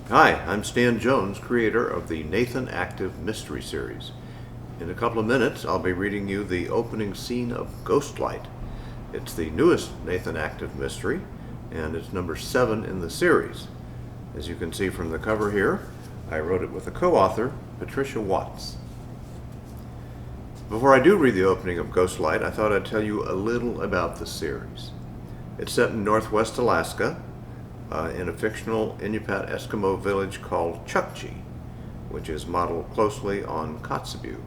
Hi, I'm Stan Jones, creator of the Nathan Active Mystery Series. In a couple of minutes, I'll be reading you the opening scene of Ghostlight. It's the newest Nathan Active mystery, and it's number 7 in the series. As you can see from the cover here, I wrote it with a co-author, Patricia Watts. Before I do read the opening of Ghostlight, I thought I'd tell you a little about the series. It's set in northwest Alaska, in a fictional Inupiat Eskimo village called Chukchi, which is modeled closely on Kotzebue.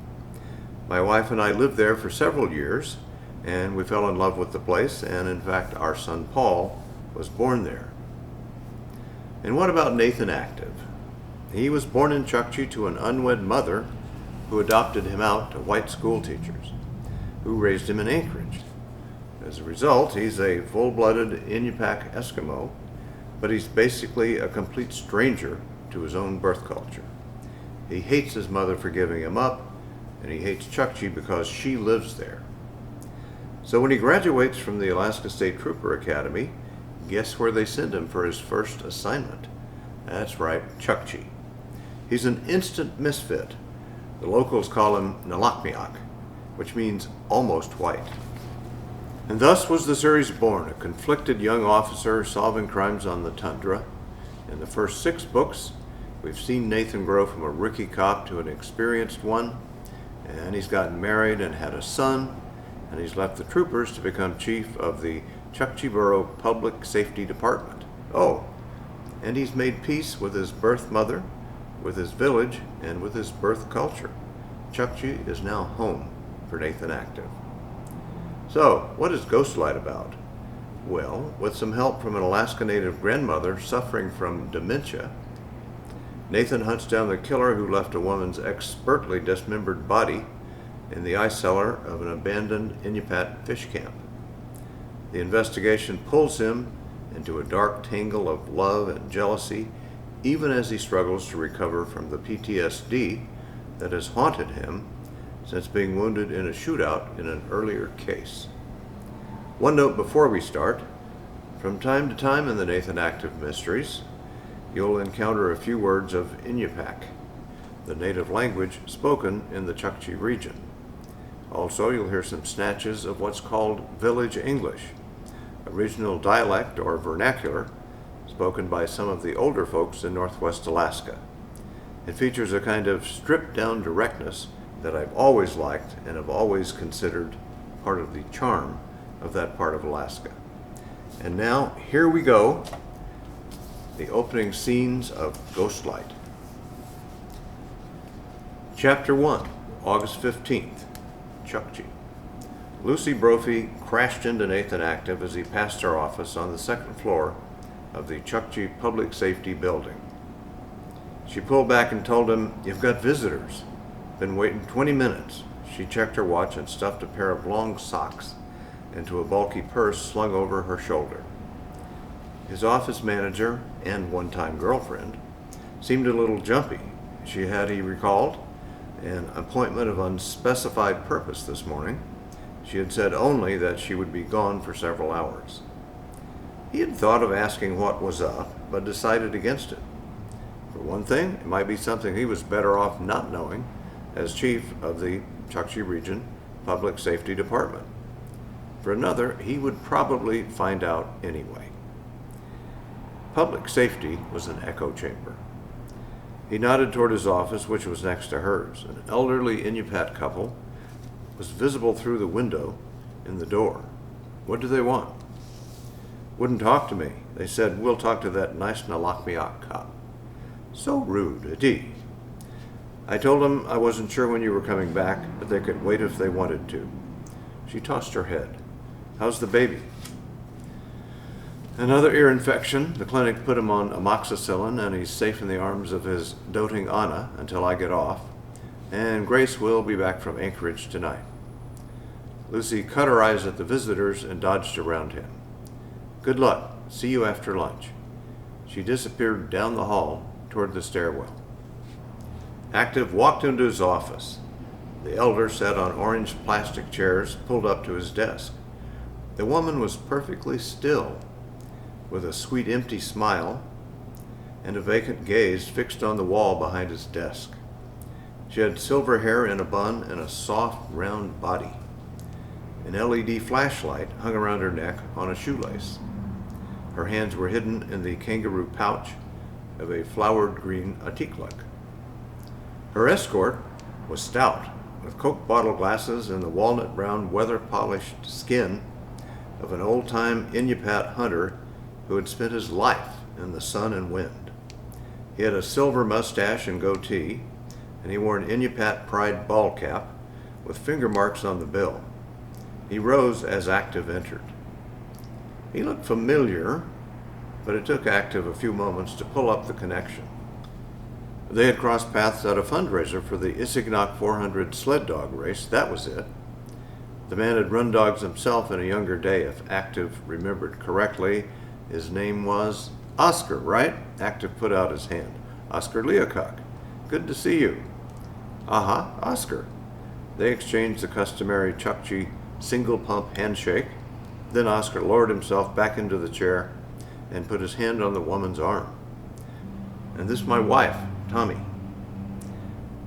My wife and I lived there for several years, and we fell in love with the place, and in fact our son Paul was born there. And what about Nathan Active? He was born in Chukchi to an unwed mother who adopted him out to white school teachers, who raised him in Anchorage. As a result, he's a full-blooded Inupiat Eskimo, but he's basically a complete stranger to his own birth culture. He hates his mother for giving him up, and he hates Chukchi because she lives there. So when he graduates from the Alaska State Trooper Academy, guess where they send him for his first assignment? That's right, Chukchi. He's an instant misfit. The locals call him Nalakmiak, which means almost white. And thus was the series born, a conflicted young officer solving crimes on the tundra. In the first 6 books, we've seen Nathan grow from a rookie cop to an experienced one, and he's gotten married and had a son, and he's left the troopers to become chief of the Chukchi Borough Public Safety Department. Oh, and he's made peace with his birth mother, with his village, and with his birth culture. Chukchi is now home for Nathan Active. So, what is Ghostlight about? Well, with some help from an Alaska Native grandmother suffering from dementia, Nathan hunts down the killer who left a woman's expertly dismembered body in the ice cellar of an abandoned Inupiat fish camp. The investigation pulls him into a dark tangle of love and jealousy, even as he struggles to recover from the PTSD that has haunted him since being wounded in a shootout in an earlier case. One note before we start: from time to time in the Nathan Active Mysteries, you'll encounter a few words of Inupiat, the native language spoken in the Chukchi region. Also, you'll hear some snatches of what's called Village English, a regional dialect or vernacular spoken by some of the older folks in northwest Alaska. It features a kind of stripped-down directness that I've always liked and have always considered part of the charm of that part of Alaska. And now, here we go, the opening scenes of Ghostlight. Chapter 1, August 15th, Chukchi. Lucy Brophy crashed into Nathan Active as he passed her office on the 2nd floor of the Chukchi Public Safety Building. She pulled back and told him, "You've got visitors." Been waiting 20 minutes. She checked her watch and stuffed a pair of long socks into a bulky purse slung over her shoulder. His office manager and one-time girlfriend seemed a little jumpy. She had, he recalled, an appointment of unspecified purpose this morning. She had said only that she would be gone for several hours. He had thought of asking what was up, but decided against it. For one thing, it might be something he was better off not knowing as chief of the Chukchi Region Public Safety Department. For another, he would probably find out anyway. Public safety was an echo chamber. He nodded toward his office, which was next to hers. An elderly Inupiat couple was visible through the window in the door. What do they want? Wouldn't talk to me. They said, "We'll talk to that nice Nalakmiak cop." So rude, Adi. I told them I wasn't sure when you were coming back, but they could wait if they wanted to. She tossed her head. How's the baby? Another ear infection. The clinic put him on amoxicillin, and he's safe in the arms of his doting Anna until I get off. And Grace will be back from Anchorage tonight. Lucy cut her eyes at the visitors and dodged around him. Good luck. See you after lunch. She disappeared down the hall toward the stairwell. Active walked into his office. The elder sat on orange plastic chairs pulled up to his desk. The woman was perfectly still, with a sweet empty smile and a vacant gaze fixed on the wall behind his desk. She had silver hair in a bun and a soft, round body. An LED flashlight hung around her neck on a shoelace. Her hands were hidden in the kangaroo pouch of a flowered green atiklik. Her escort was stout, with Coke bottle glasses and the walnut brown weather-polished skin of an old-time Inupiat hunter who had spent his life in the sun and wind. He had a silver mustache and goatee, and he wore an Inupiat pride ball cap with finger marks on the bill. He rose as Active entered. He looked familiar, but it took Active a few moments to pull up the connection. They had crossed paths at a fundraiser for the Isignak 400 sled dog race. That was it. The man had run dogs himself in a younger day, if Active remembered correctly. His name was Oscar, right? Active put out his hand. Oscar Leocock. Good to see you. Aha, Oscar. They exchanged the customary Chukchi single pump handshake. Then Oscar lowered himself back into the chair and put his hand on the woman's arm. And this is my wife, Tommy.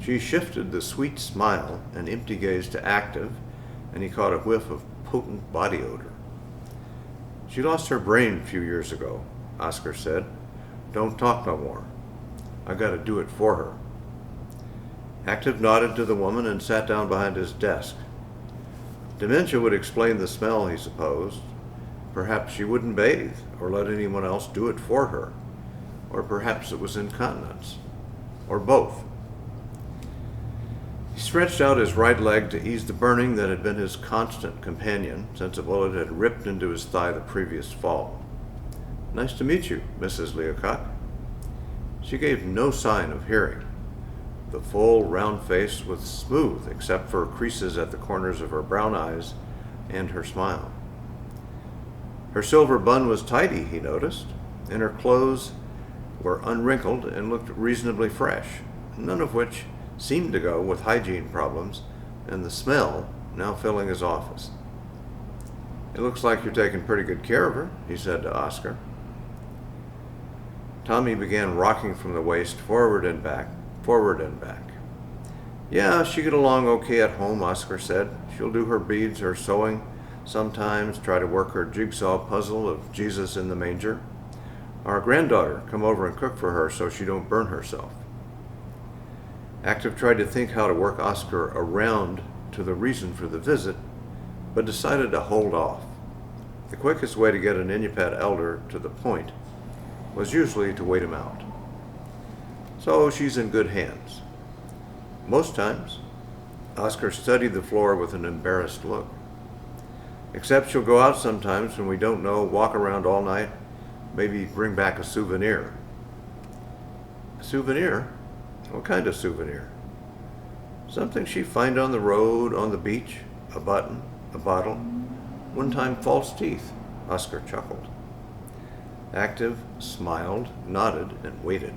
She shifted the sweet smile and empty gaze to Active, and he caught a whiff of potent body odor. She lost her brain a few years ago, Oscar said. Don't talk no more. I gotta do it for her. Active nodded to the woman and sat down behind his desk. Dementia would explain the smell, he supposed. Perhaps she wouldn't bathe or let anyone else do it for her. Or perhaps it was incontinence. Or both. He stretched out his right leg to ease the burning that had been his constant companion since a bullet had ripped into his thigh the previous fall. Nice to meet you, Mrs. Leocock. She gave no sign of hearing. The full, round face was smooth except for creases at the corners of her brown eyes and her smile. Her silver bun was tidy, he noticed, and her clothes were unwrinkled and looked reasonably fresh, none of which seemed to go with hygiene problems and the smell now filling his office. It looks like you're taking pretty good care of her, he said to Oscar. Tommy began rocking from the waist forward and back. Yeah, she get along okay at home, Oscar said. She'll do her beads, her sewing, sometimes try to work her jigsaw puzzle of Jesus in the manger. Our granddaughter come over and cook for her so she don't burn herself. Active tried to think how to work Oscar around to the reason for the visit, but decided to hold off. The quickest way to get an Inupiat elder to the point was usually to wait him out. So she's in good hands. Most times, Oscar studied the floor with an embarrassed look. Except she'll go out sometimes when we don't know, walk around all night, maybe bring back a souvenir. A souvenir? What kind of souvenir? Something she'd find on the road, on the beach, a button, a bottle, one time false teeth, Oscar chuckled. Active smiled, nodded, and waited.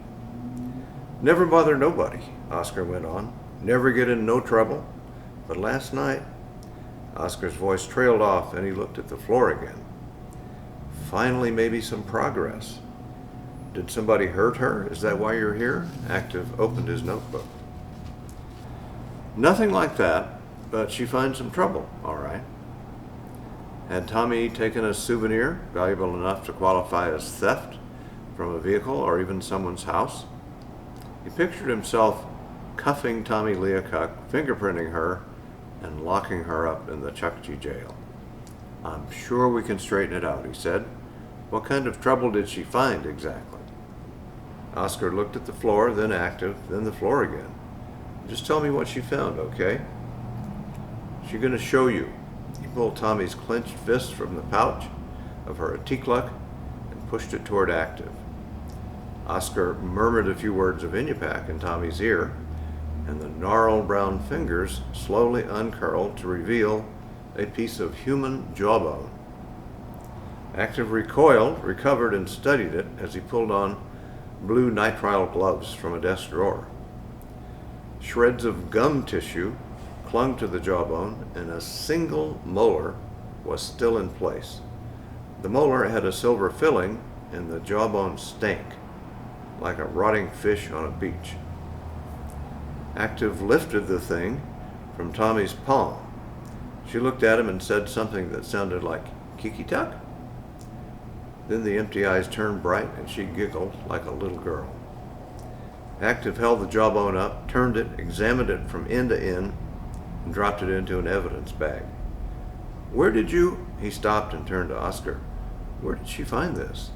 Never bother nobody, Oscar went on. Never get in no trouble. But last night, Oscar's voice trailed off and he looked at the floor again. Finally, maybe some progress. Did somebody hurt her? Is that why you're here? Active opened his notebook. Nothing like that, but she finds some trouble, all right. Had Tommy taken a souvenir, valuable enough to qualify as theft, from a vehicle or even someone's house? He pictured himself cuffing Tommy Leocock, fingerprinting her, and locking her up in the Chukchi jail. I'm sure we can straighten it out, he said. What kind of trouble did she find exactly? Oscar looked at the floor, then Active, then the floor again. Just tell me what she found, okay? She's going to show you. He pulled Tommy's clenched fist from the pouch of her atiklik and pushed it toward Active. Oscar murmured a few words of Inupiat in Tommy's ear, and the gnarled brown fingers slowly uncurled to reveal a piece of human jawbone. Active recoiled, recovered, and studied it as he pulled on blue nitrile gloves from a desk drawer. Shreds of gum tissue clung to the jawbone, and a single molar was still in place. The molar had a silver filling, and the jawbone stank. like a rotting fish on a beach. Active lifted the thing from Tommy's palm. She looked at him and said something that sounded like "Kiki tuck?" Then the empty eyes turned bright and she giggled like a little girl. Active held the jawbone up, turned it, examined it from end to end, and dropped it into an evidence bag. "Where did you—" He stopped and turned to Oscar. "Where did she find this?"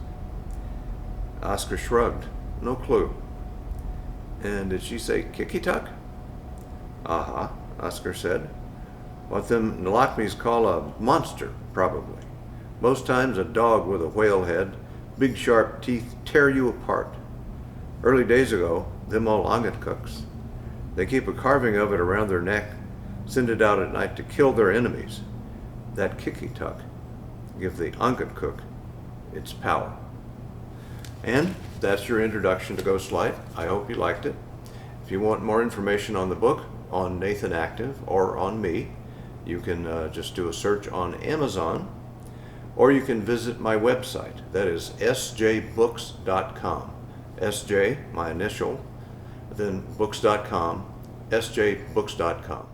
Oscar shrugged. "No clue." "And did she say Kiki tuck?" "Uh-huh," Oscar said. "What them Nalakmis call a monster, probably. Most times a dog with a whale head, big sharp teeth tear you apart. Early days ago, them old Angakkuks, they keep a carving of it around their neck, send it out at night to kill their enemies. That Kiki tuck give the Angakuk its power." And that's your introduction to Ghostlight. I hope you liked it. If you want more information on the book, on Nathan Active, or on me, you can just do a search on Amazon, or you can visit my website. That is sjbooks.com. SJ, my initial, then books.com, sjbooks.com.